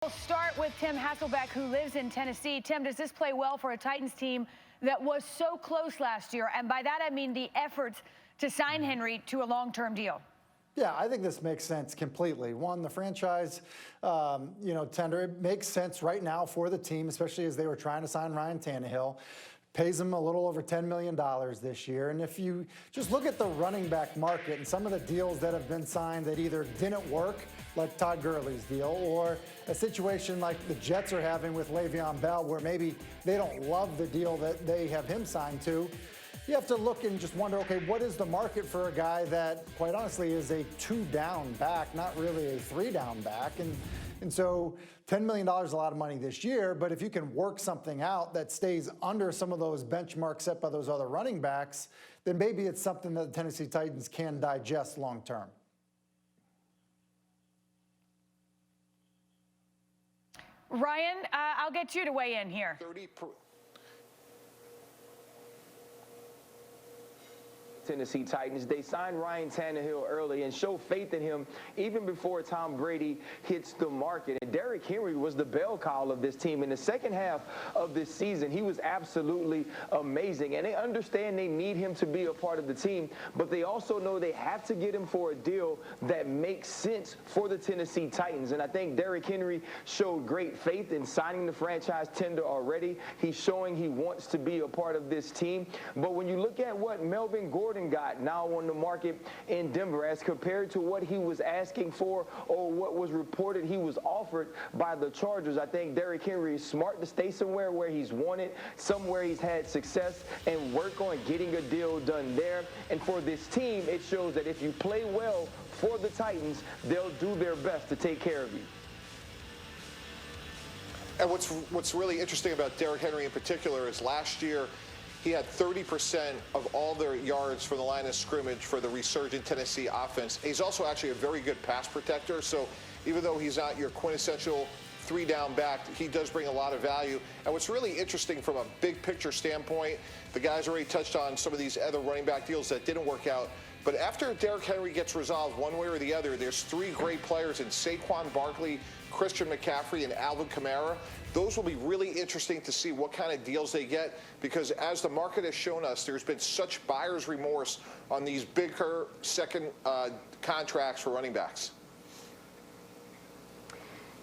We'll start with Tim Hassleback, who lives in Tennessee. Tim, does this play well for a Titans team that was so close last year? And by that, I mean the efforts to sign Henry to a long-term deal. Yeah, I think this makes sense completely. One, the franchise, tender, it makes sense right now for the team, especially as they were trying to sign Ryan Tannehill. Pays him a little over $10 million this year. And if you just look at the running back market and some of the deals that have been signed that either didn't work, like Todd Gurley's deal, or a situation like the Jets are having with Le'Veon Bell, where maybe they don't love the deal that they have him signed to, you have to look and just wonder, okay, what is the market for a guy that, quite honestly, is a 2-down back, not really a 3-down back? And so $10 million is a lot of money this year, but if you can work something out that stays under some of those benchmarks set by those other running backs, then maybe it's something that the Tennessee Titans can digest long term. Ryan, I'll get you to weigh in here. Tennessee Titans. They signed Ryan Tannehill early and show faith in him even before Tom Brady hits the market. And Derrick Henry was the bell cow of this team. In the second half of this season, he was absolutely amazing. And they understand they need him to be a part of the team, but they also know they have to get him for a deal that makes sense for the Tennessee Titans. And I think Derrick Henry showed great faith in signing the franchise tender already. He's showing he wants to be a part of this team. But when you look at what Melvin Gordon got now on the market in Denver as compared to what he was asking for or what was reported he was offered by the Chargers, I think Derrick Henry is smart to stay somewhere where he's wanted, somewhere he's had success, and work on getting a deal done there. And for this team, it shows that if you play well for the Titans, they'll do their best to take care of you. And what's really interesting about Derrick Henry in particular is last year he had 30% of all their yards from the line of scrimmage for the resurgent Tennessee offense. He's also actually a very good pass protector, so even though he's not your quintessential 3-down back, he does bring a lot of value. And what's really interesting from a big picture standpoint, the guys already touched on some of these other running back deals that didn't work out. But after Derrick Henry gets resolved one way or the other, there's 3 great players in Saquon Barkley, Christian McCaffrey, and Alvin Kamara. Those will be really interesting to see what kind of deals they get, because as the market has shown us, there's been such buyer's remorse on these bigger second contracts for running backs.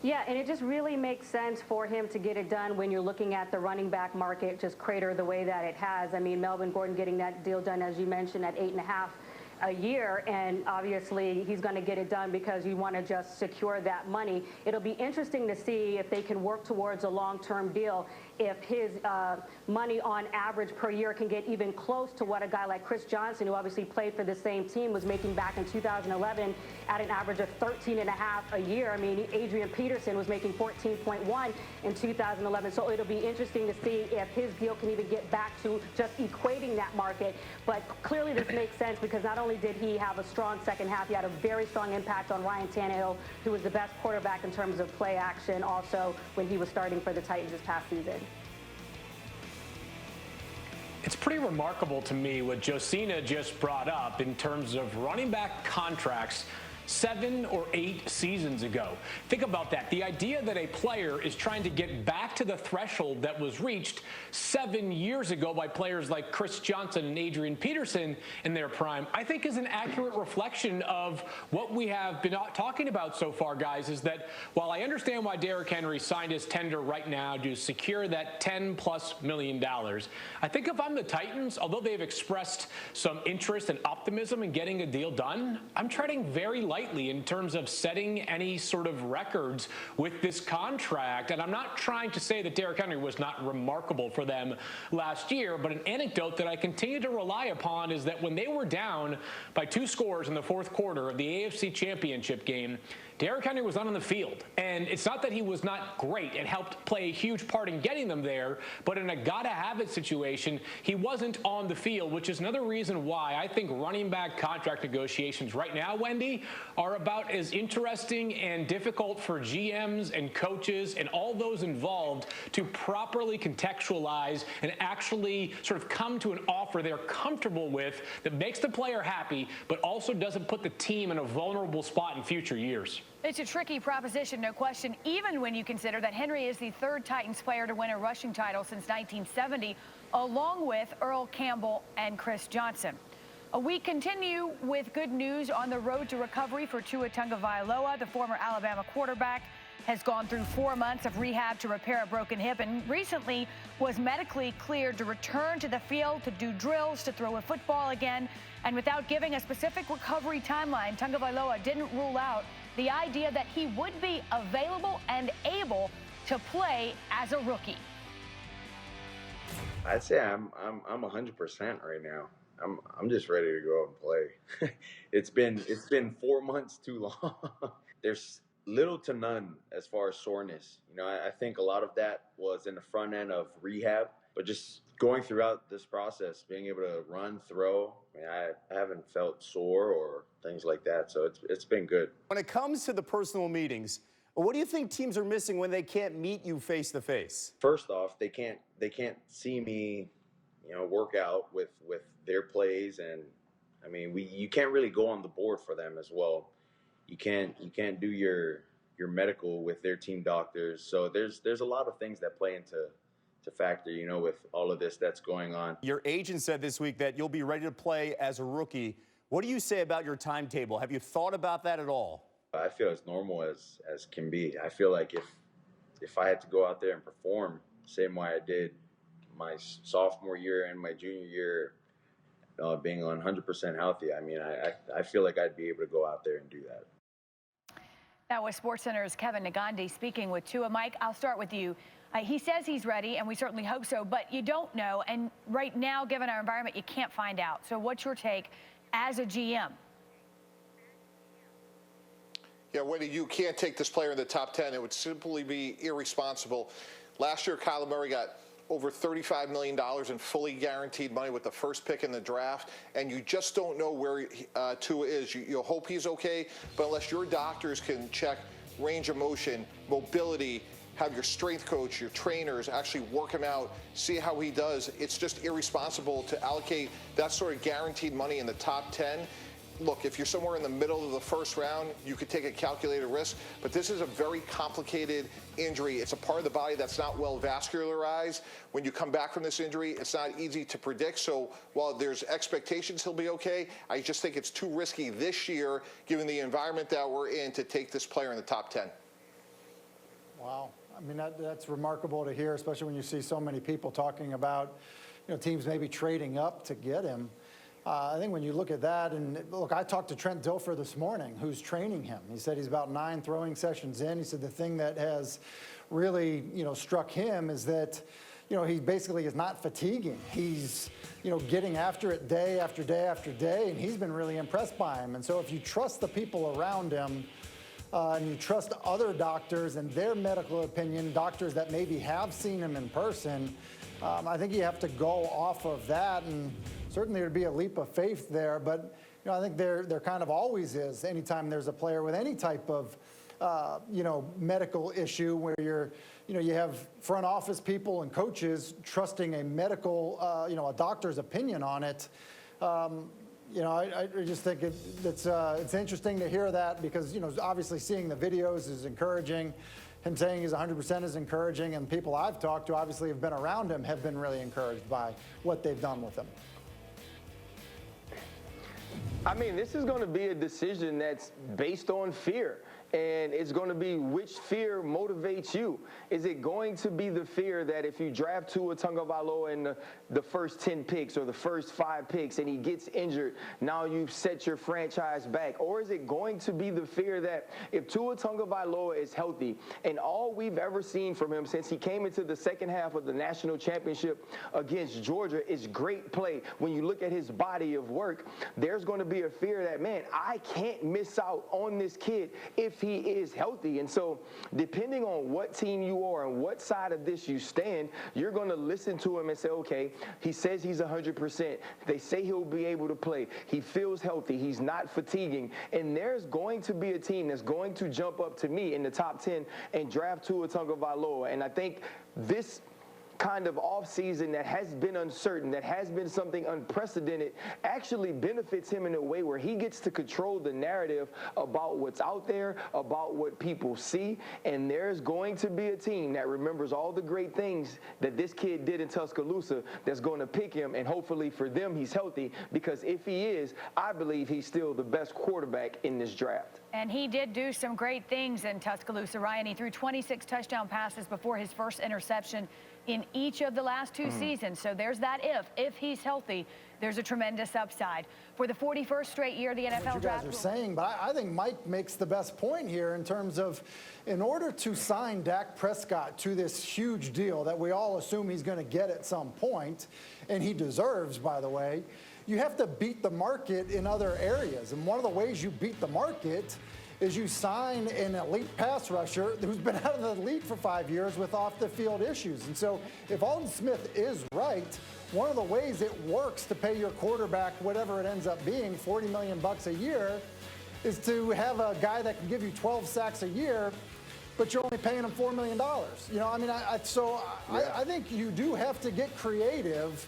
Yeah, and it just really makes sense for him to get it done when you're looking at the running back market just crater the way that it has. I mean, Melvin Gordon getting that deal done, as you mentioned, at $8.5 a year, and obviously he's going to get it done because you want to just secure that money. It'll be interesting to see if they can work towards a long-term deal, if his money on average per year can get even close to what a guy like Chris Johnson, who obviously played for the same team, was making back in 2011 at an average of $13.5 a year. I mean, Adrian Peterson was making $14.1 in 2011. So it'll be interesting to see if his deal can even get back to just equating that market. But clearly this makes sense because not only did he have a strong second half, he had a very strong impact on Ryan Tannehill, who was the best quarterback in terms of play action also when he was starting for the Titans this past season. It's pretty remarkable to me what Josina just brought up in terms of running back contracts 7 or 8 seasons ago. Think about that. The idea that a player is trying to get back to the threshold that was reached 7 years ago by players like Chris Johnson and Adrian Peterson in their prime, I think is an accurate reflection of what we have been talking about so far, guys, is that while I understand why Derrick Henry signed his tender right now to secure that $10+ million, I think if I'm the Titans, although they've expressed some interest and optimism in getting a deal done, I'm treading very lightly in terms of setting any sort of records with this contract. And I'm not trying to say that Derrick Henry was not remarkable for them last year, but an anecdote that I continue to rely upon is that when they were down by 2 scores in the 4th quarter of the AFC Championship game, Derrick Henry was not on the field. And it's not that he was not great and helped play a huge part in getting them there, but in a gotta-have-it situation, he wasn't on the field, which is another reason why I think running back contract negotiations right now, Wendy, are about as interesting and difficult for GMs and coaches and all those involved to properly contextualize and actually sort of come to an offer they're comfortable with that makes the player happy, but also doesn't put the team in a vulnerable spot in future years. It's a tricky proposition, no question, even when you consider that Henry is the third Titans player to win a rushing title since 1970, along with Earl Campbell and Chris Johnson. We continue with good news on the road to recovery for Tua Tagovailoa. The former Alabama quarterback has gone through 4 months of rehab to repair a broken hip and recently was medically cleared to return to the field to do drills, to throw a football again. And without giving a specific recovery timeline, Tagovailoa didn't rule out the idea that he would be available and able to play as a rookie. I'd say I'm 100% right now. I'm just ready to go out and play. It's been 4 months too long. There's little to none as far as soreness. You know, I think a lot of that was in the front end of rehab, but just going throughout this process, being able to run, throw, I haven't felt sore or things like that. So it's been good. When it comes to the personal meetings, what do you think teams are missing when they can't meet you face to face? First off, they can't see me, work out with their plays, and I mean you can't really go on the board for them as well. You can't do your medical with their team doctors. So there's a lot of things that play into factor, with all of this that's going on. Your agent said this week that you'll be ready to play as a rookie. What do you say about your timetable? Have you thought about that at all? I feel as normal as can be. I feel like if I had to go out there and perform the same way I did my sophomore year and my junior year, being 100% healthy, I feel like I'd be able to go out there and do that. That was SportsCenter's Kevin Negandhi speaking with Tua. Mike, I'll start with you. He says he's ready, and we certainly hope so, but you don't know. And right now, given our environment, you can't find out. So what's your take as a GM? Yeah, Wendy, you can't take this player in the top 10. It would simply be irresponsible. Last year, Kyler Murray got over $35 million in fully guaranteed money with the first pick in the draft, and you just don't know where Tua is. You'll hope he's okay, but unless your doctors can check range of motion, mobility, have your strength coach, your trainers actually work him out, see how he does, it's just irresponsible to allocate that sort of guaranteed money in the top 10. Look, if you're somewhere in the middle of the first round, you could take a calculated risk, but this is a very complicated injury. It's a part of the body that's not well vascularized. When you come back from this injury, it's not easy to predict. So while there's expectations he'll be okay, I just think it's too risky this year, given the environment that we're in, to take this player in the top 10. Wow. I mean, that's remarkable to hear, especially when you see so many people talking about, teams maybe trading up to get him. I think when you look at that, and look, I talked to Trent Dilfer this morning, who's training him. He said he's about 9 throwing sessions in. He said the thing that has really, struck him is that, he basically is not fatiguing. He's, getting after it day after day after day, and he's been really impressed by him. And so if you trust the people around him, and you trust other doctors and their medical opinion, doctors that maybe have seen him in person, I think you have to go off of that, and certainly there'd be a leap of faith there. But I think there kind of always is anytime there's a player with any type of medical issue where you have front office people and coaches trusting a medical a doctor's opinion on it. I just think it's interesting to hear that because, obviously seeing the videos is encouraging. Him saying he's 100% is encouraging, and people I've talked to obviously have been around him have been really encouraged by what they've done with him. I mean, this is going to be a decision that's based on fear. And it's going to be which fear motivates you. Is it going to be the fear that if you draft Tua Tagovailoa in the first 10 picks or the first 5 picks and he gets injured, now you've set your franchise back? Or is it going to be the fear that if Tua Tagovailoa is healthy and all we've ever seen from him since he came into the second half of the national championship against Georgia is great play, when you look at his body of work, there's going to be a fear that, man, I can't miss out on this kid if he is healthy. And so depending on what team you are and what side of this you stand, you're going to listen to him and say, okay, he says he's 100%. They say he'll be able to play. He feels healthy. He's not fatiguing. And there's going to be a team that's going to jump up to me in the top 10 and draft Tua Tagovailoa. And I think this kind of offseason that has been uncertain, that has been something unprecedented, actually benefits him in a way where he gets to control the narrative about what's out there, about what people see. And there's going to be a team that remembers all the great things that this kid did in Tuscaloosa that's going to pick him, and hopefully for them he's healthy, because if he is, I believe he's still the best quarterback in this draft. And he did do some great things in Tuscaloosa, Ryan. He threw 26 touchdown passes before his first interception in each of the last two seasons. So there's that if he's healthy, there's a tremendous upside. For the 41st straight year, the NFL what you draft. guys are saying, but I think Mike makes the best point here in terms of, in order to sign Dak Prescott to this huge deal that we all assume he's going to get at some point, and he deserves, by the way, you have to beat the market in other areas. And one of the ways you beat the market is you sign an elite pass rusher who's been out of the league for 5 years with off-the-field issues. And so if Alden Smith is right, one of the ways it works to pay your quarterback whatever it ends up being, $40 million a year, is to have a guy that can give you 12 sacks a year, but you're only paying him $4 million. You know, I mean, I think you do have to get creative.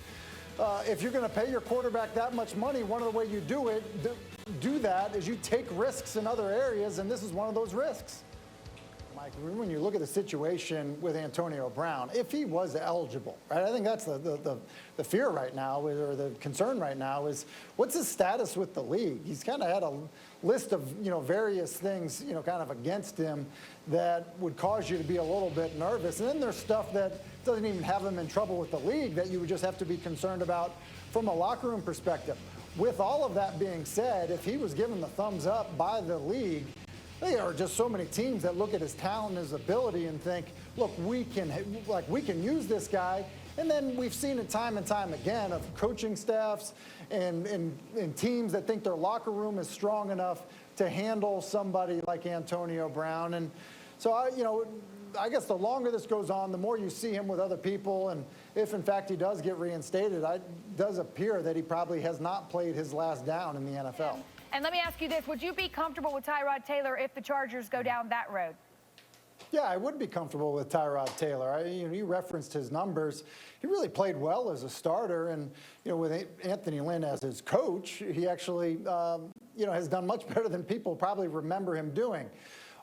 If you're going to pay your quarterback that much money, one of the ways you do that is you take risks in other areas, and this is one of those risks. Mike, when you look at the situation with Antonio Brown, if he was eligible, right? I think that's the fear right now, or the concern right now, is what's his status with the league? He's kind of had a list of, various things, kind of against him that would cause you to be a little bit nervous. And then there's stuff that doesn't even have him in trouble with the league that you would just have to be concerned about from a locker room perspective. With all of that being said, if he was given the thumbs up by the league, there are just so many teams that look at his talent and his ability and think, look, we can use this guy. And then we've seen it time and time again of coaching staffs and teams that think their locker room is strong enough to handle somebody like Antonio Brown. And so, I guess the longer this goes on, the more you see him with other people. And if, in fact, he does get reinstated, it does appear that he probably has not played his last down in the NFL. And let me ask you this. Would you be comfortable with Tyrod Taylor if the Chargers go down that road? Yeah, I would be comfortable with Tyrod Taylor. You referenced his numbers. He really played well as a starter. And, with Anthony Lynn as his coach, he actually, has done much better than people probably remember him doing.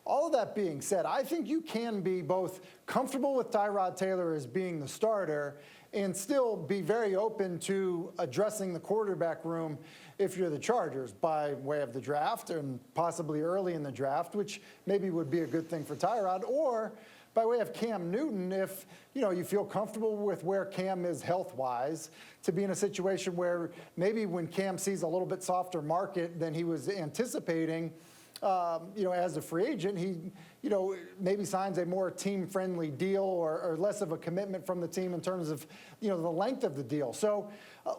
All of that being said, I think you can be both comfortable with Tyrod Taylor as being the starter and still be very open to addressing the quarterback room if you're the Chargers by way of the draft and possibly early in the draft, which maybe would be a good thing for Tyrod, or by way of Cam Newton if, you feel comfortable with where Cam is health-wise, to be in a situation where maybe when Cam sees a little bit softer market than he was anticipating, as a free agent, he, maybe signs a more team-friendly deal or less of a commitment from the team in terms of, the length of the deal. So,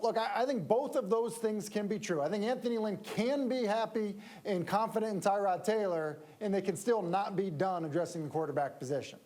look, I think both of those things can be true. I think Anthony Lynn can be happy and confident in Tyrod Taylor, and they can still not be done addressing the quarterback position.